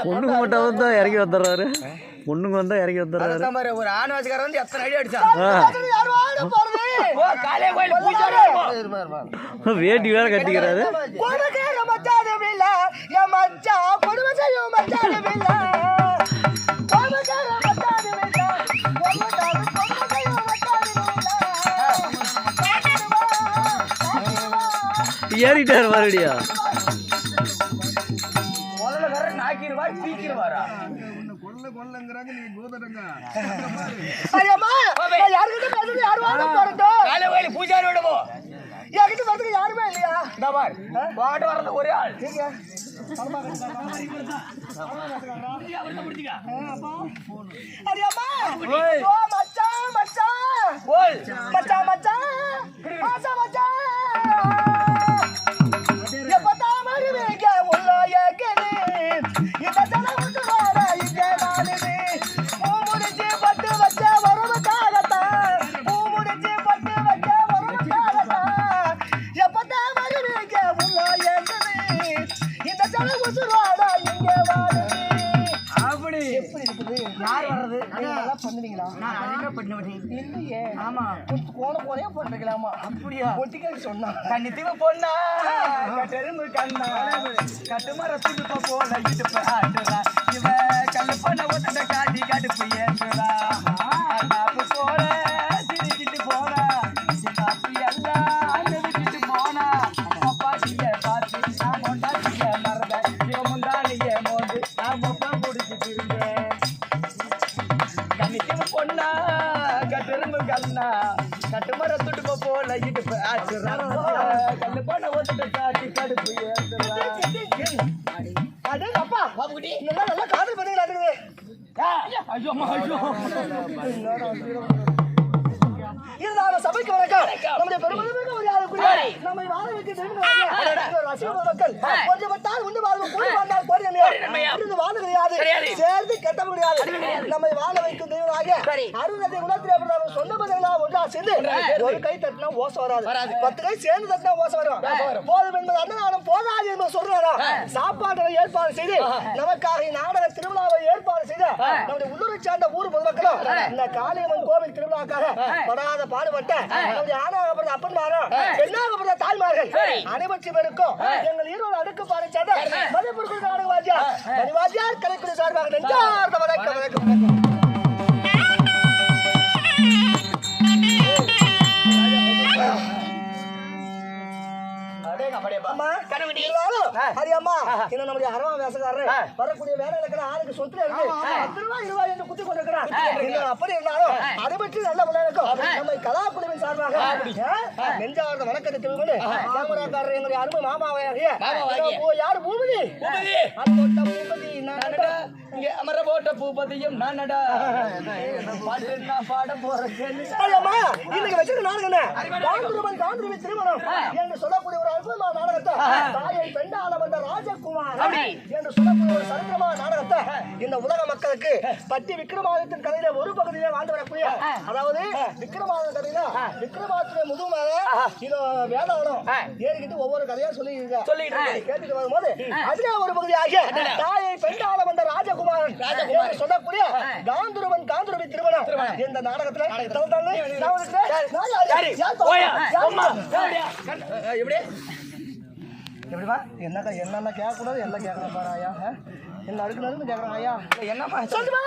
பொண்ணுங்க மட்டும் தான் இறங்கி வந்துடுறாரு. பொண்ணுங்க வந்தா இறங்கி வந்துடுறாரு. ஒரு ஆண் வாசிக்கார வந்து எத்தனை அடி அடிச்சான். வேட்டி வேற கட்டிக்கிறாரு. ஏறிட்டாரு மறுபடியா. பூஜாரி விடுமோ யாருமே இல்லையா? பாட்டு வர்றது ஒரே ஆள். கண்ணித்தீவு பொண்ணா கட்டெரும்பு கண்ணா கட்டுமரத்துக்கு போல இடுப்பு ஆட்டுறா. இவ கல்லு பண்ண ஒத்த காட்டி கடுப்பு ஏற்றுறா. காப்பு போல சிரிக்கிட்டு போனா காப்பி எல்லாம் அழுதுகிட்டு போனா. அப்பாட்டிய பார்த்து நான் கொண்டாட்டிய மறந்த இவ முந்தானிய மோந்து நான் மொப்ப முடிச்சுட்டு இருந்தேன். கண்ணித்தீவு பொண்ணா கட்டெரும்பு கண்ணா கட்டுமரத்துட்டு போல இடுப்பு ஆட்டுறா. கல்லு பண்ண ஒத்த காட்டி கடுப்பு ஏற்றுறா. அப்பா நல்லா காதல் பண்ணீங்களா? ஐயோ இருந்தாலும் சபைக்கு வணக்கம். நம்முடைய பெருமதிமிக்க ஒரு யாருக்குரிய நம்மை வாழ வைக்க ரசிக மக்கள் கொஞ்சம் பட்டால் உண்டு வாழ்வு கூடி வாழ்ந்தால் கோடி நன்மையா இருந்து வாழ கிடையாது, சேர்ந்து கெட்டவங்க கிடையாது. நம்மை வாழ வைக்கும் தெய்வமாக அருணத்தை குணத்திலே சொந்த பதங்களா ஒன்றா சேர்ந்து ஒரு கை தட்டினா ஓசை வராது, 10 கை சேர்ந்து தட்டினா ஓசை வரும். போதும் என்பது அன்னதானம் போதாது என்பது சொல்றாரா? சாப்பாட்டை ஏற்பாடு செய்து நமக்காக நாடக திருவிழாவை ஏற்பாடு செய்த நம்முடைய உள்ளூரை சார்ந்த ஊர் பொதுமக்களும் இந்த காளியம்மன் கோவில் திருவிழாக்காக படாத பாடுபட்ட நம்முடைய ஆணாகப்பட்ட அப்பன்மாரும் பெண்ணாகப்பட்ட தாய்மார்கள் அனைவற்று பேருக்கும் எங்கள் ஈரோடு அடுக்கு பாடை சார்ந்த மதிப்பிற்குள் நாடக வாத்தியார் கலைக்குழு சார்பாக நெஞ்சார்ந்த வணக்கம். நம்முடைய அரவா வேசக்காரர் வரக்கூடிய வேலைகளுக்கு ஆளுக்கு சொத்துல இருக்கு 10 ரூபாய் 20 ரூபாய் என்று குத்தி கொண்டிருக்கிறார். அப்படி இருந்தாலும் அதை பற்றி நல்ல முறைக்கும் நம்ம கலாக்குழுவின் சார்பாக நெஞ்சார்ந்த வணக்கத்தை தெரிவிக்கொண்டு கேமராக்காரர் எங்களுடைய அருமை மாமாவையாகிய யாரு பூபதி பூபதி இங்க அமர போட்ட பூபதியும் நானடா பாட போறேன். இன்னைக்கு வச்சிருக்க நாடகம் என்ன? காந்திரவி திருமணம் என்று சொல்லக்கூடிய ஒரு அற்புதமான நாடகத்தை தாயை பெண்ணால வந்த ராஜகுமார் என்று சொல்லக்கூடிய ஒரு சரித்திரமான நாடகத்தை இந்த உலக மக்களுக்கு பட்டி விக்ரமாதித்தின் கதையில ஒரு பகுதியிலே வாழ்ந்து வரக்கூடிய, அதாவது விக்ரமாதித்த கதையில விக்ரமாதித்த முதுமையில இது வேதாளம் ஏறிக்கிட்டு ஒவ்வொரு கதையா சொல்லிட்டு கேட்டுட்டு வரும்போது அதுல ஒரு பகுதி ஆகிய தாயை பெண்ணால வந்த ராஜகுமாரன் என்று சொல்லக்கூடிய காந்திரவி திருமணம் இந்த நாடகத்துல எப்படிமா என்ன கேட்கக்கூடாது எல்லாம் கேட்கணும் பாரு ஐயா, என்ன அடுக்கணும் கேட்கறான் ஐயா, என்னமா சொல்லுமா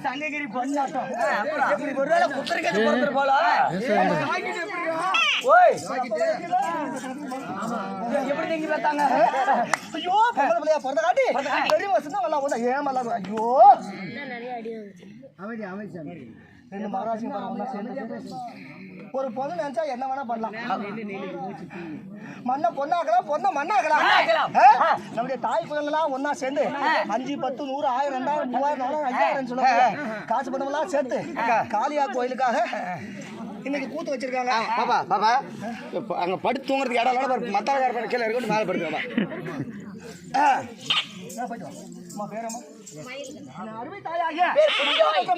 சங்ககிரி பொன்னாட்டம் ஒருவேளை குத்தரிக்கிறது பொறுத்து போல எப்படி நீங்க பார்த்தாங்க? ஐயோ பிள்ளையா பிறந்த காட்டி பெரிய வருஷம் நல்லா போதா ஏமல்லா ஐயோ ரெண்டு மகாராஜி ஒரு பொண்ணு நினைச்சா என்ன வேணா பண்ணலாம். மண்ணை பொண்ணாக்கலாம் பொண்ணை மண்ணாக்கலாம். நம்முடைய தாய் குழந்தைலாம் ஒன்னா சேர்ந்து 5, 10, 100, 1000, 2000, 3000, 4000, 5000 சொல்லுவாங்க. காசு பணமெல்லாம் சேர்த்து காளியா கோயிலுக்காக இன்னைக்கு கூத்து வச்சிருக்காங்க. பாப்பா பாப்பா அங்க படுத்து தூங்குறதுக்கு இடம் இல்லாம மத்தாளக்கார கீழே இருக்கட்டும் மேலே படுத்துக்கா. அருமை தாயாக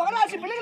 மகராசி பிள்ளை